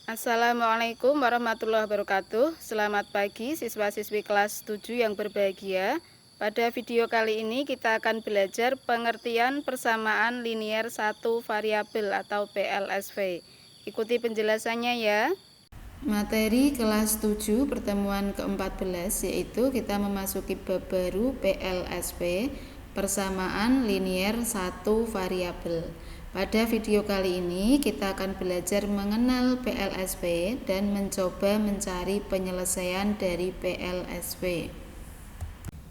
Assalamualaikum warahmatullahi wabarakatuh. Selamat pagi siswa-siswi kelas 7 yang berbahagia. Pada video kali ini kita akan belajar pengertian persamaan linier satu variabel atau PLSV. Ikuti penjelasannya ya. Materi kelas 7 pertemuan ke-14 yaitu kita memasuki bab baru PLSV, persamaan linier satu variabel. Pada video kali ini kita akan belajar mengenal PLSV dan mencoba mencari penyelesaian dari PLSV.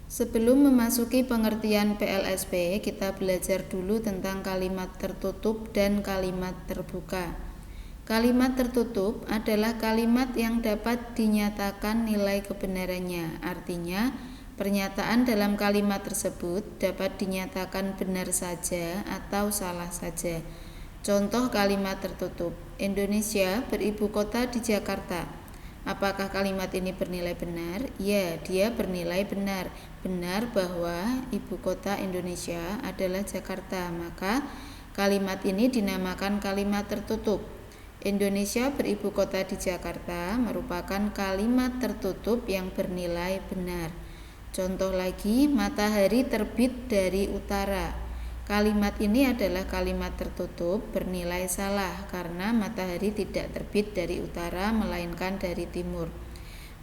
Sebelum memasuki pengertian PLSV, kita belajar dulu tentang kalimat tertutup dan kalimat terbuka. Kalimat tertutup adalah kalimat yang dapat dinyatakan nilai kebenarannya. Artinya, pernyataan dalam kalimat tersebut dapat dinyatakan benar saja atau salah saja. Contoh kalimat tertutup: Indonesia beribu kota di Jakarta. Apakah kalimat ini bernilai benar? Ya, dia bernilai benar. Benar bahwa ibu kota Indonesia adalah Jakarta. Maka kalimat ini dinamakan kalimat tertutup. Indonesia beribu kota di Jakarta merupakan kalimat tertutup yang bernilai benar. Contoh lagi, matahari terbit dari utara. Kalimat ini adalah kalimat tertutup bernilai salah karena matahari tidak terbit dari utara melainkan dari timur.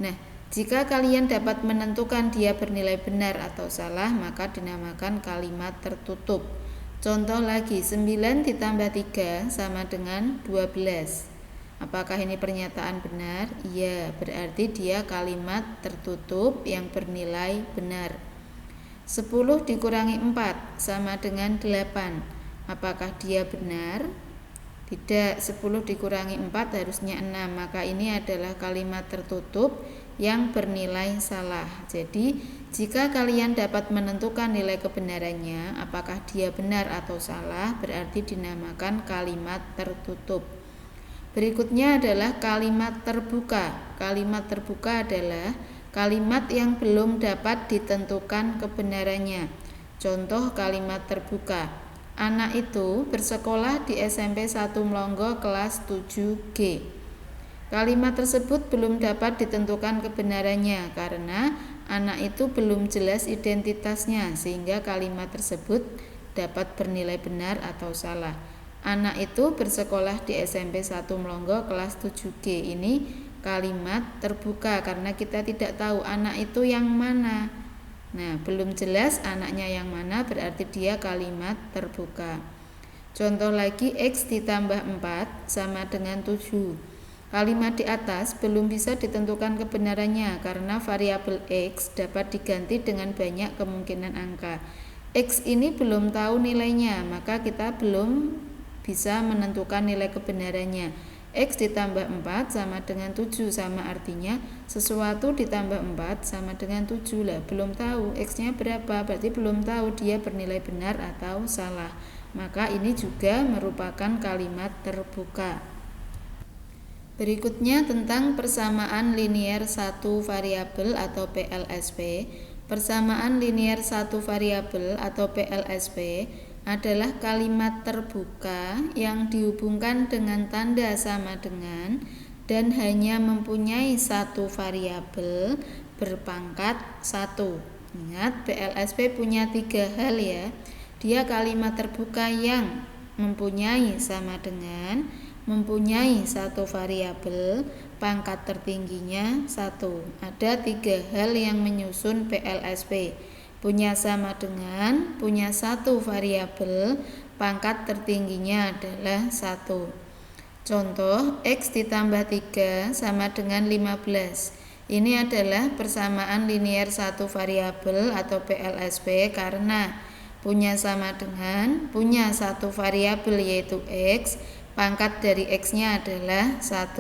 Nah, jika kalian dapat menentukan dia bernilai benar atau salah, maka dinamakan kalimat tertutup. Contoh lagi, 9 ditambah 3 sama dengan 12. Apakah ini pernyataan benar? Iya, berarti dia kalimat tertutup yang bernilai benar. 10 dikurangi 4 sama dengan 8. Apakah dia benar? Tidak, 10 dikurangi 4 harusnya 6. Maka ini adalah kalimat tertutup yang bernilai salah. Jadi, jika kalian dapat menentukan nilai kebenarannya, apakah dia benar atau salah, berarti dinamakan kalimat tertutup. Berikutnya adalah kalimat terbuka. Kalimat terbuka adalah kalimat yang belum dapat ditentukan kebenarannya. Contoh kalimat terbuka: anak itu bersekolah di SMP 1 Melongo kelas 7G. Kalimat tersebut belum dapat ditentukan kebenarannya karena anak itu belum jelas identitasnya, sehingga kalimat tersebut dapat bernilai benar atau salah. Anak itu bersekolah di SMP 1 Melongo kelas 7G. Ini kalimat terbuka karena kita tidak tahu anak itu yang mana. Nah, belum jelas anaknya yang mana, berarti dia kalimat terbuka. Contoh lagi, X ditambah 4 sama dengan 7. Kalimat di atas belum bisa ditentukan kebenarannya karena variabel X dapat diganti dengan banyak kemungkinan angka. X ini belum tahu nilainya, maka kita belum bisa menentukan nilai kebenarannya. X ditambah 4 sama dengan 7, sama artinya sesuatu ditambah 4 sama dengan 7 lah. Belum tahu X-nya berapa, berarti belum tahu dia bernilai benar atau salah. Maka ini juga merupakan kalimat terbuka. Berikutnya tentang persamaan linier satu variabel atau PLSV. Persamaan linier satu variabel atau PLSV adalah kalimat terbuka yang dihubungkan dengan tanda sama dengan dan hanya mempunyai satu variabel berpangkat 1. Ingat, PLSV punya 3 hal ya. Dia kalimat terbuka yang mempunyai sama dengan, mempunyai satu variabel, pangkat tertingginya 1. Ada 3 hal yang menyusun PLSV. Punya sama dengan, punya satu variabel, pangkat tertingginya adalah 1. Contoh, X ditambah 3 sama dengan 15. Ini adalah persamaan linier satu variabel atau PLSV karena punya sama dengan, punya satu variabel yaitu X, pangkat dari X-nya adalah 1.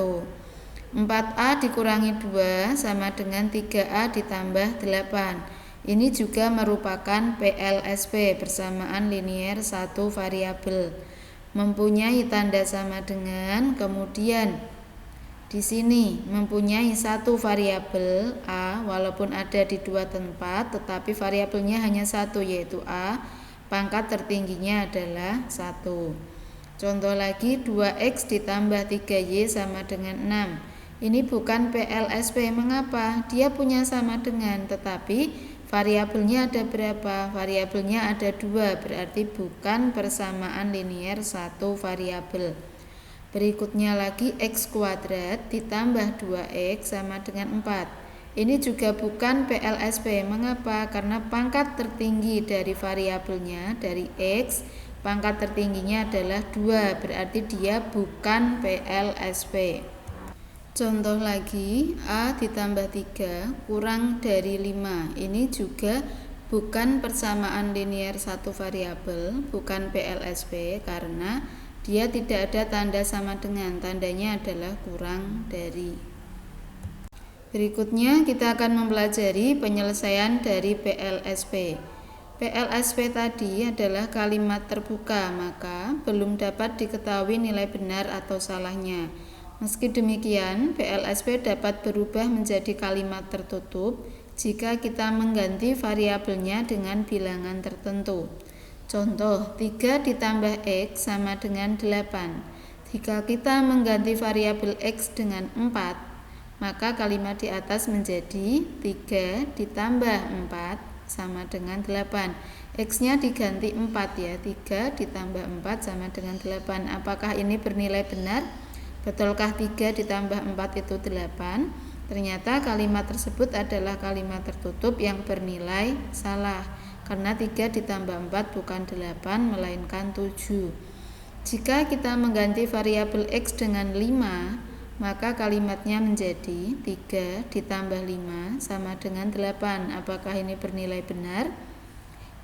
4A dikurangi 2 sama dengan 3A ditambah 8. Ini juga merupakan PLSV, persamaan linier satu variabel. Mempunyai tanda sama dengan, kemudian di sini mempunyai satu variabel A, walaupun ada di 2 tempat, tetapi variabelnya hanya 1 yaitu A, pangkat tertingginya adalah 1. Contoh lagi, 2X ditambah 3Y sama dengan 6. Ini bukan PLSP. Mengapa? Dia punya sama dengan, tetapi variabelnya ada berapa? Variabelnya ada 2, berarti bukan persamaan linier satu variabel. Berikutnya lagi, X kuadrat ditambah 2X sama dengan 4. Ini juga bukan PLSP. Mengapa? Karena pangkat tertinggi dari variabelnya, dari X, pangkat tertingginya adalah 2, berarti dia bukan PLSP. Contoh lagi, A ditambah 3 kurang dari 5. Ini juga bukan persamaan linier satu variabel, bukan PLSP, karena dia tidak ada tanda sama dengan, tandanya adalah kurang dari. Berikutnya kita akan mempelajari penyelesaian dari PLSP. PLSP tadi adalah kalimat terbuka, maka belum dapat diketahui nilai benar atau salahnya. Meski demikian, PLSP dapat berubah menjadi kalimat tertutup jika kita mengganti variabelnya dengan bilangan tertentu. Contoh, 3 ditambah X sama dengan 8. Jika kita mengganti variabel X dengan 4, maka kalimat di atas menjadi 3 ditambah 4 sama dengan 8. X-nya diganti 4 ya, 3 ditambah 4 sama dengan 8. Apakah ini bernilai benar? Betulkah 3 ditambah 4 itu 8? Ternyata kalimat tersebut adalah kalimat tertutup yang bernilai salah, karena 3 ditambah 4 bukan 8, melainkan 7. Jika kita mengganti variabel X dengan 5, maka kalimatnya menjadi 3 ditambah 5 sama dengan 8. Apakah ini bernilai benar?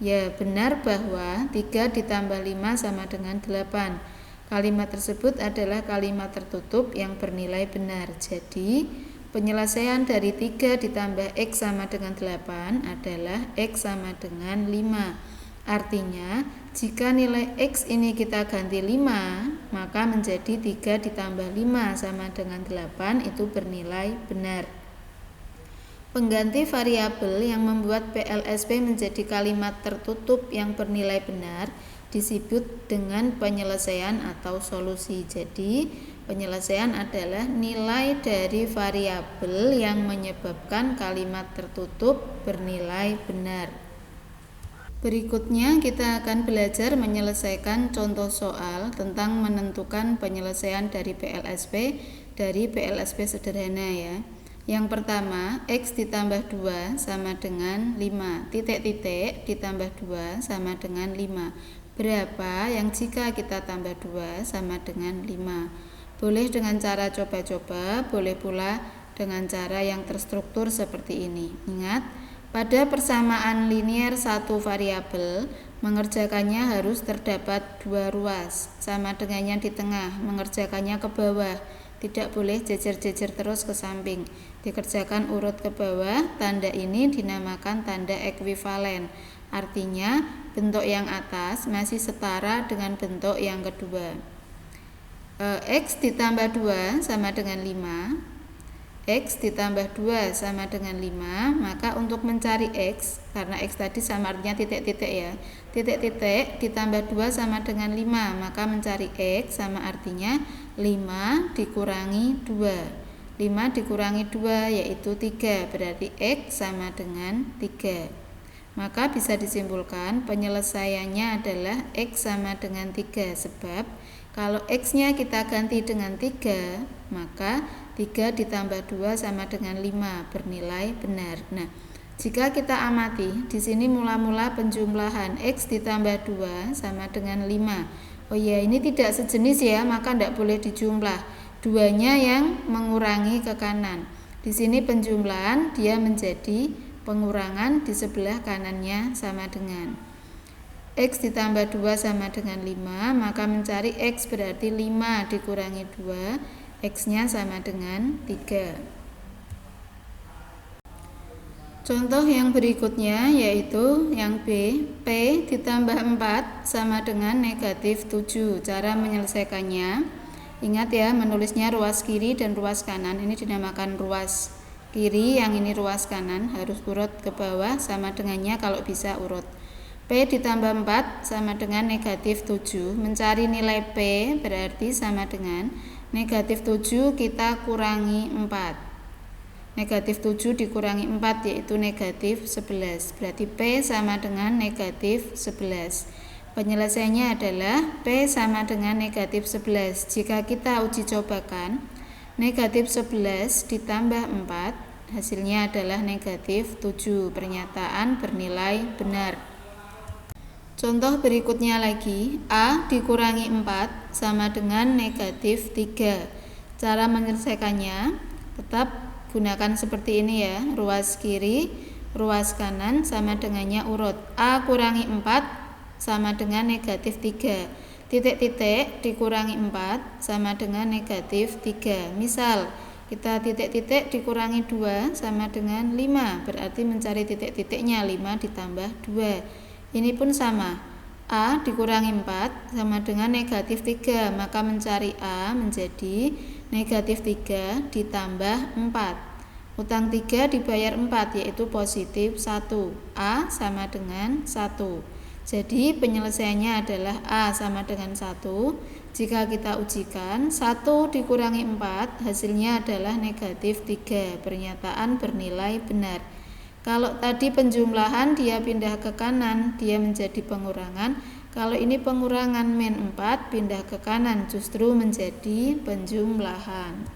Ya, benar bahwa 3 ditambah 5 sama dengan 8. Kalimat tersebut adalah kalimat tertutup yang bernilai benar. Jadi, penyelesaian dari 3 ditambah X sama dengan 8 adalah X sama dengan 5. Artinya, jika nilai X ini kita ganti 5, maka menjadi 3 ditambah 5 sama dengan 8, itu bernilai benar. Pengganti variabel yang membuat PLSP menjadi kalimat tertutup yang bernilai benar disebut dengan penyelesaian atau solusi. Jadi, penyelesaian adalah nilai dari variabel yang menyebabkan kalimat tertutup bernilai benar. Berikutnya kita akan belajar menyelesaikan contoh soal tentang menentukan penyelesaian dari PLSP sederhana ya. Yang pertama, X ditambah 2 sama dengan 5, titik-titik ditambah 2 sama dengan 5. Berapa yang jika kita tambah 2 sama dengan 5? Boleh dengan cara coba-coba, boleh pula dengan cara yang terstruktur seperti ini. Ingat, pada persamaan linier satu variabel, mengerjakannya harus terdapat 2 ruas, sama dengannya di tengah, mengerjakannya ke bawah, tidak boleh jejer-jejer terus ke samping, dikerjakan urut ke bawah. Tanda ini dinamakan tanda ekuivalen, artinya bentuk yang atas masih setara dengan bentuk yang kedua. X ditambah 2 sama dengan 5. X ditambah 2 sama dengan 5, maka untuk mencari X, karena X tadi sama artinya titik-titik ya, titik-titik ditambah 2 sama dengan 5, maka mencari X sama artinya 5 dikurangi 2. 5 dikurangi 2 yaitu 3, berarti X sama dengan 3. Maka bisa disimpulkan penyelesaiannya adalah X sama dengan 3, sebab kalau X-nya kita ganti dengan 3, maka 3 ditambah 2 sama dengan 5, bernilai benar. Nah, jika kita amati, di sini mula-mula penjumlahan X ditambah 2 sama dengan 5. Oh ya, ini tidak sejenis ya, maka tidak boleh dijumlah. Duanya yang mengurangi ke kanan. Di sini penjumlahan, dia menjadi pengurangan, di sebelah kanannya sama dengan. X ditambah 2 sama dengan 5, maka mencari X berarti 5 dikurangi 2, X-nya sama dengan 3. Contoh yang berikutnya yaitu yang B, P ditambah 4 sama dengan negatif 7. Cara menyelesaikannya, ingat ya, menulisnya ruas kiri dan ruas kanan. Ini dinamakan ruas kiri, yang ini ruas kanan, harus urut ke bawah, sama dengannya kalau bisa urut. P ditambah 4 sama dengan negatif 7. Mencari nilai P berarti sama dengan negatif 7 kita kurangi 4. Negatif 7 dikurangi 4 yaitu negatif 11. Berarti P sama dengan negatif 11. Penyelesaiannya adalah P sama dengan negatif 11. Jika kita uji cobakan, negatif 11 ditambah 4 hasilnya adalah negatif 7. Pernyataan bernilai benar. Contoh berikutnya lagi, A dikurangi 4 sama dengan negatif 3. Cara menyelesaikannya tetap gunakan seperti ini ya, ruas kiri, ruas kanan sama dengannya urut. A kurangi 4 sama dengan negatif 3. Titik-titik dikurangi 4 sama dengan negatif 3. Misal, kita titik-titik dikurangi 2 sama dengan 5. Berarti mencari titik-titiknya 5 ditambah 2. Ini pun sama, A dikurangi 4 sama dengan negatif 3, maka mencari A menjadi negatif 3 ditambah 4. Utang 3 dibayar 4 yaitu positif 1, A sama dengan 1. Jadi penyelesaiannya adalah A sama dengan 1. Jika kita ujikan, 1 dikurangi 4 hasilnya adalah negatif 3. Pernyataan bernilai benar. Kalau tadi penjumlahan dia pindah ke kanan, dia menjadi pengurangan. Kalau ini pengurangan min 4 pindah ke kanan, justru menjadi penjumlahan.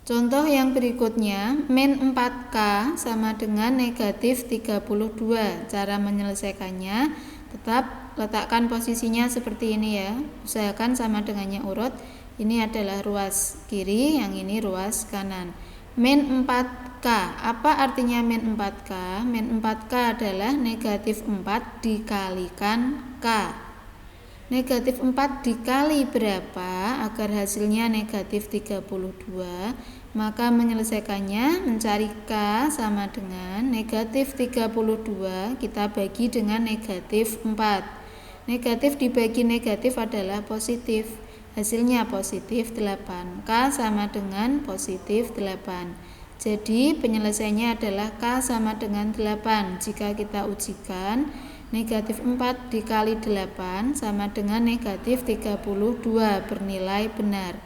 Contoh yang berikutnya, min 4K sama dengan negatif 32. Cara menyelesaikannya, tetap letakkan posisinya seperti ini ya. Usahakan sama dengannya urut. Ini adalah ruas kiri, yang ini ruas kanan. Min 4K, apa artinya min 4K? Min 4K adalah negatif 4 dikalikan K. Negatif 4 dikali berapa agar hasilnya negatif 32? Maka menyelesaikannya mencari K sama dengan negatif 32 kita bagi dengan negatif 4. Negatif dibagi negatif adalah positif. Hasilnya positif 8. K sama dengan positif 8. Jadi penyelesaiannya adalah K sama dengan 8. Jika kita ujikan, negatif 4 dikali 8 sama dengan negatif 32 bernilai benar.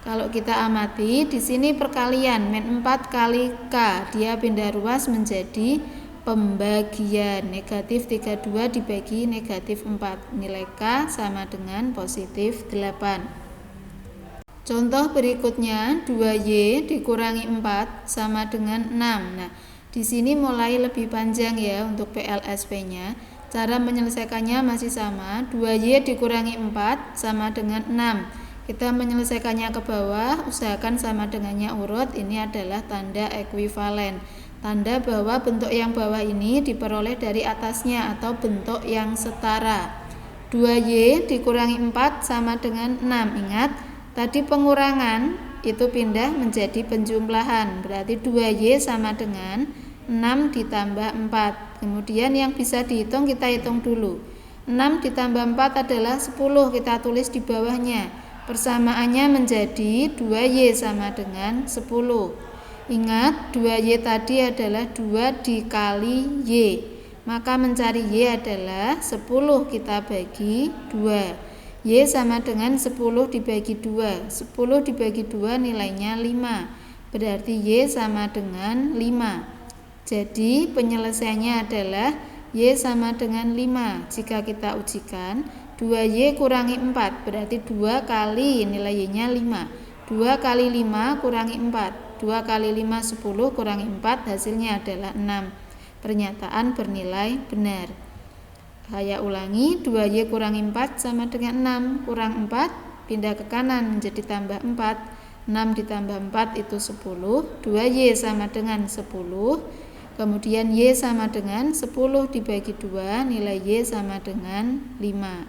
Kalau kita amati, di sini perkalian min 4 kali K, dia pindah ruas menjadi pembagian. Negatif 32 dibagi negatif 4. Nilai K sama dengan positif 8. Contoh berikutnya, 2Y dikurangi 4 sama dengan 6. Nah, di sini mulai lebih panjang ya untuk PLSP-nya. Cara menyelesaikannya masih sama, 2Y dikurangi 4 sama dengan 6. Kita menyelesaikannya ke bawah, usahakan sama dengannya urut. Ini adalah tanda ekuivalen. Tanda bahwa bentuk yang bawah ini diperoleh dari atasnya atau bentuk yang setara. 2Y dikurangi 4 sama dengan 6. Ingat, tadi pengurangan itu pindah menjadi penjumlahan. Berarti 2Y sama dengan 6 ditambah 4. Kemudian yang bisa dihitung kita hitung dulu. 6 ditambah 4 adalah 10, kita tulis di bawahnya. Persamaannya menjadi 2Y sama dengan 10. Ingat, 2Y tadi adalah 2 dikali Y. Maka mencari Y adalah 10 kita bagi 2. Y sama dengan 10 dibagi 2. 10 dibagi 2 nilainya 5. Berarti Y sama dengan 5. Jadi penyelesaiannya adalah Y sama dengan 5. Jika kita ujikan, 2Y kurangi 4. Berarti 2 kali nilai Y-nya 5. 2 kali 5 kurangi 4. 2 kali 5 10 kurangi 4 hasilnya adalah 6. Pernyataan bernilai benar. Saya ulangi, 2Y kurangi 4 sama dengan 6. Kurang 4 pindah ke kanan menjadi tambah 4. 6 ditambah 4 itu 10. 2Y sama dengan 10. Kemudian Y sama dengan 10 dibagi 2, nilai Y sama dengan 5.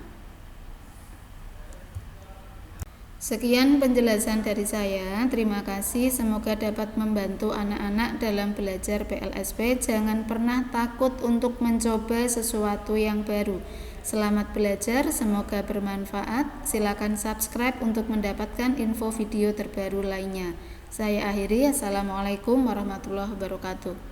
Sekian penjelasan dari saya. Terima kasih. Semoga dapat membantu anak-anak dalam belajar PLSP. Jangan pernah takut untuk mencoba sesuatu yang baru. Selamat belajar, semoga bermanfaat. Silakan subscribe untuk mendapatkan info video terbaru lainnya. Saya akhiri. Assalamualaikum warahmatullahi wabarakatuh.